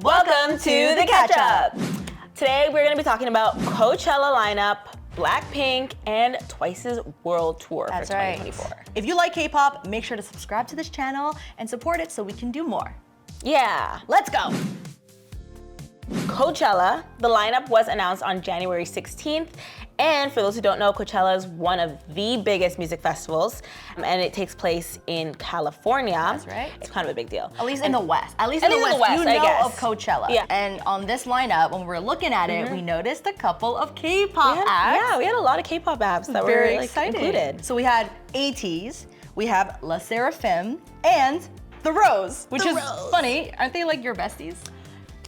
Welcome to the catch-up. Today we're going to be talking about Coachella lineup, Blackpink, and Twice's world tour for 2024. Right. If you like K-pop, make sure to subscribe to this channel and support it so we can do more. Yeah, Let's go. Coachella, the lineup was announced on January 16th. And for those who don't know, Coachella is one of the biggest music festivals, and it takes place in California. That's right. It's kind of a big deal. At least in the West. At least in the West, you know of Coachella. Yeah. And on this lineup, when we were looking at it, we noticed a couple of K-pop acts. Yeah, we had a lot of K-pop acts that Very were exciting. included. So we had ATEEZ, we have La Seraphim, and The Rose, which is funny. Aren't they like your besties?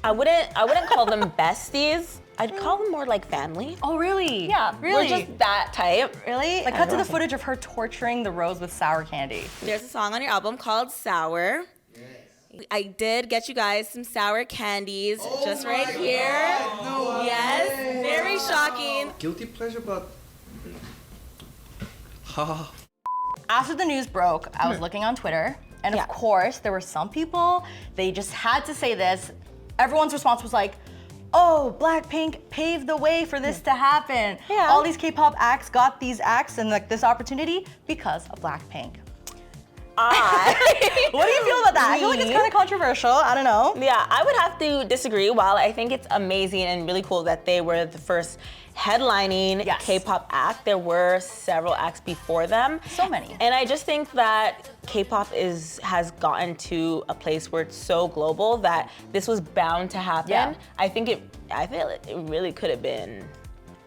I wouldn't call them besties. I'd call them more like family. Oh, really? Yeah, really? We're just that type. Really? Like, cut to the footage of her torturing the Rose with sour candy. There's a song on your album called Sour. Yes. I did get you guys some sour candies just right here. No yes, way. Very shocking. Guilty pleasure, but After the news broke, I was looking on Twitter, and of course, there were some people, they just had to say this. Everyone's response was like, oh, Blackpink paved the way for this to happen. Yeah. All these K-pop acts got these acts and like this opportunity because of Blackpink. What do you feel about that? I feel like it's kind of controversial. I don't know. Yeah, I would have to disagree. While I think it's amazing and really cool that they were the first headlining K-pop act, there were several acts before them. So many. And I just think that K-pop has gotten to a place where it's so global that this was bound to happen. Yeah. I feel it really could have been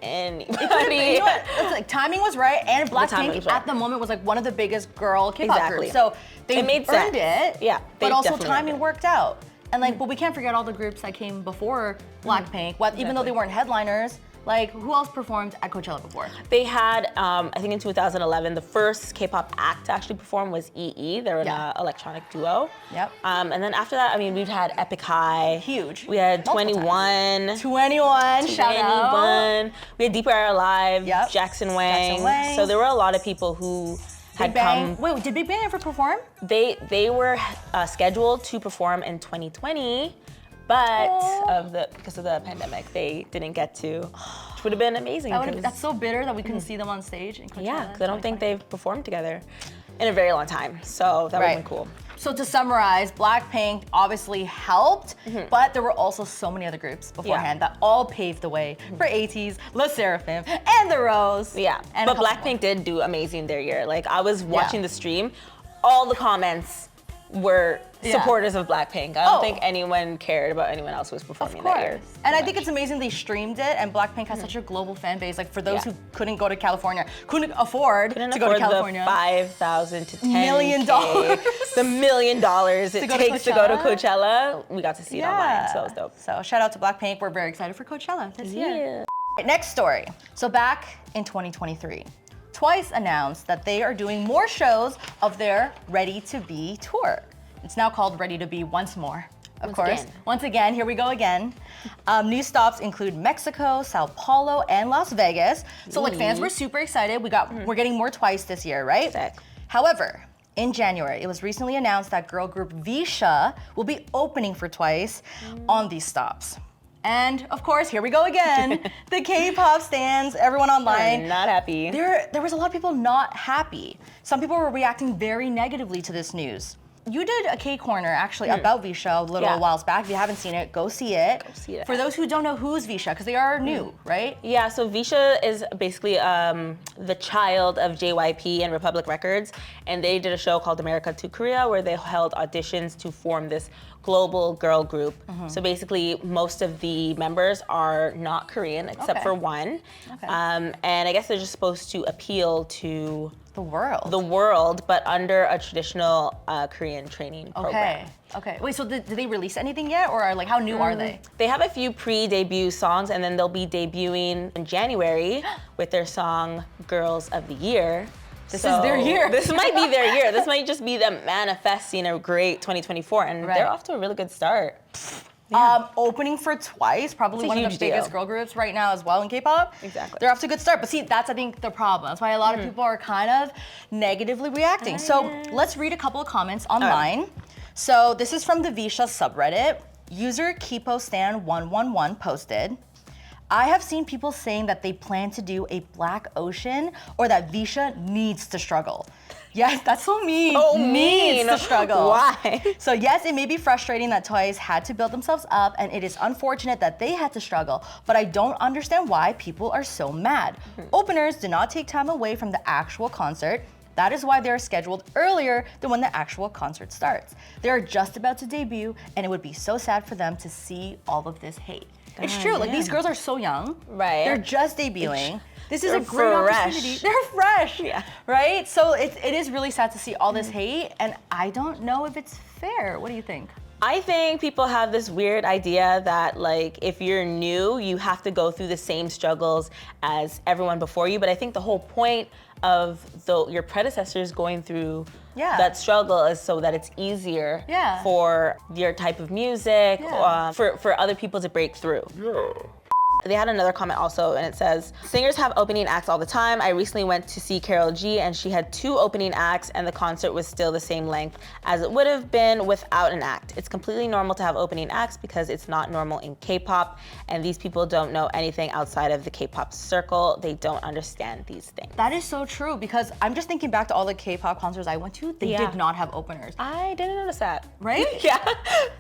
anybody. You know what? It's like, timing was right, and Blackpink was right. at the moment was like one of the biggest girl K-pop Exactly. groups. So they It made earned sense. it. Yeah, they but also definitely timing earned it. worked out. And like, but we can't forget all the groups that came before Blackpink. Even though they weren't headliners, like who else performed at Coachella before? They had, I think in 2011, the first K-pop act to actually perform was EE. They're an electronic duo. Yep. And then after that, I mean, we've had Epic High. Huge. We had Multiple 21. 21, shout out. We had Deeper Air Alive, Yep. Jackson Wang. Jackson Wang. So there were a lot of people who had Big Bang. come. Wait, did Big Bang ever perform? They were scheduled to perform in 2020, but because of the pandemic, they didn't get to, which would have been amazing. That's so bitter that we couldn't see them on stage in Coachella. Yeah, because I don't think they've performed together in a very long time. So that would have been cool. So to summarize, Blackpink obviously helped, but there were also so many other groups beforehand that all paved the way for ATEEZ, La Seraphim, and The Rose. Yeah, and but Blackpink did do amazing their year. Like, I was watching the stream, all the comments were supporters of Blackpink. I don't think anyone cared about anyone else who was performing that year. And I think it's amazing they streamed it, and Blackpink has such a global fan base. Like, for those who couldn't go to California, couldn't afford to go to California. The $5,000 to $10 million. The $1 million it takes to go to Coachella. We got to see it online, so it was dope. So shout out to Blackpink. We're very excited for Coachella this year. Right, next story. So back in 2023, Twice announced that they are doing more shows of their Ready to Be tour. It's now called Ready to Be Once More. Of course. Once again, here we go again. New stops include Mexico, Sao Paulo, and Las Vegas. So like fans were super excited. We're getting more Twice this year, right? Sick. However, in January, it was recently announced that girl group VCHA will be opening for Twice on these stops. And of course, here we go again. The K-pop stans, everyone online. Not happy. There was a lot of people not happy. Some people were reacting very negatively to this news. You did a K-Corner actually about VCHA a little whiles back. If you haven't seen it, go see it. Go see it. For those who don't know who's VCHA, because they are new, right? Yeah, so VCHA is basically the child of JYP and Republic Records, and they did a show called America to Korea where they held auditions to form this global girl group. So basically, most of the members are not Korean except for one, and I guess they're just supposed to appeal to the world, but under a traditional Korean training program. Okay. Wait, so did they release anything yet, or like how new are they? They have a few pre-debut songs, and then they'll be debuting in January with their song Girls of the Year. This is their year. This might be their year. This might just be them manifesting a great 2024, and they're off to a really good start. Opening for Twice, probably one of the biggest girl groups right now as well in K-pop. Exactly. They're off to a good start, but see, that's I think the problem. That's why a lot of people are kind of negatively reacting. So let's read a couple of comments online. So this is from the VCHA subreddit. User KeepoStan111 posted, I have seen people saying that they plan to do a Black Ocean or that VCHA needs to struggle. Yes, that's so mean. So needs mean. to struggle. Why? So yes, it may be frustrating that Twice had to build themselves up, and it is unfortunate that they had to struggle, but I don't understand why people are so mad. Openers do not take time away from the actual concert. That is why they are scheduled earlier than when the actual concert starts. They are just about to debut, and it would be so sad for them to see all of this hate. It's true, like these girls are so young. Right. They're just debuting. This is a They're great fresh. opportunity. They're fresh, Yeah. right? So it is really sad to see all this hate, and I don't know if it's fair. What do you think? I think people have this weird idea that like if you're new, you have to go through the same struggles as everyone before you. But I think the whole point of your predecessors going through that struggle is so that it's easier for your type of music, for other people to break through. They had another comment also, and it says, singers have opening acts all the time. I recently went to see Karol G, and she had 2 opening acts, and the concert was still the same length as it would have been without an act. It's completely normal to have opening acts because it's not normal in K-pop, and these people don't know anything outside of the K-pop circle. They don't understand these things. That is so true, because I'm just thinking back to all the K-pop concerts I went to, they did not have openers. I didn't notice that. Right? Yeah.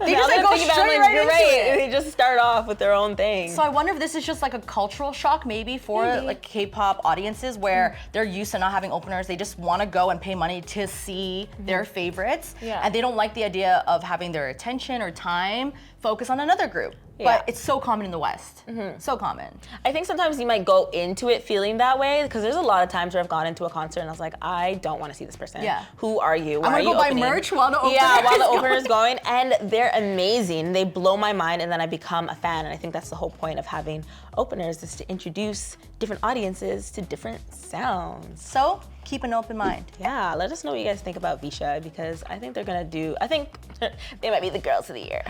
They just like go straight right into it. They just start off with their own thing. So I wonder if this is just like a cultural shock maybe for like K-pop audiences where they're used to not having openers. They just want to go and pay money to see their favorites. And they don't like the idea of having their attention or time focus on another group. But it's so common in the West. So common. I think sometimes you might go into it feeling that way because there's a lot of times where I've gone into a concert and I was like, I don't want to see this person. Who are you? Why I'm gonna go buy merch while the opener while the opener is going. And they're amazing. They blow my mind, and then I become a fan. And I think that's the whole point of having openers, is to introduce different audiences to different sounds. So keep an open mind. Yeah, let us know what you guys think about VCHA, because I think they're gonna do, I think they might be the girls of the year.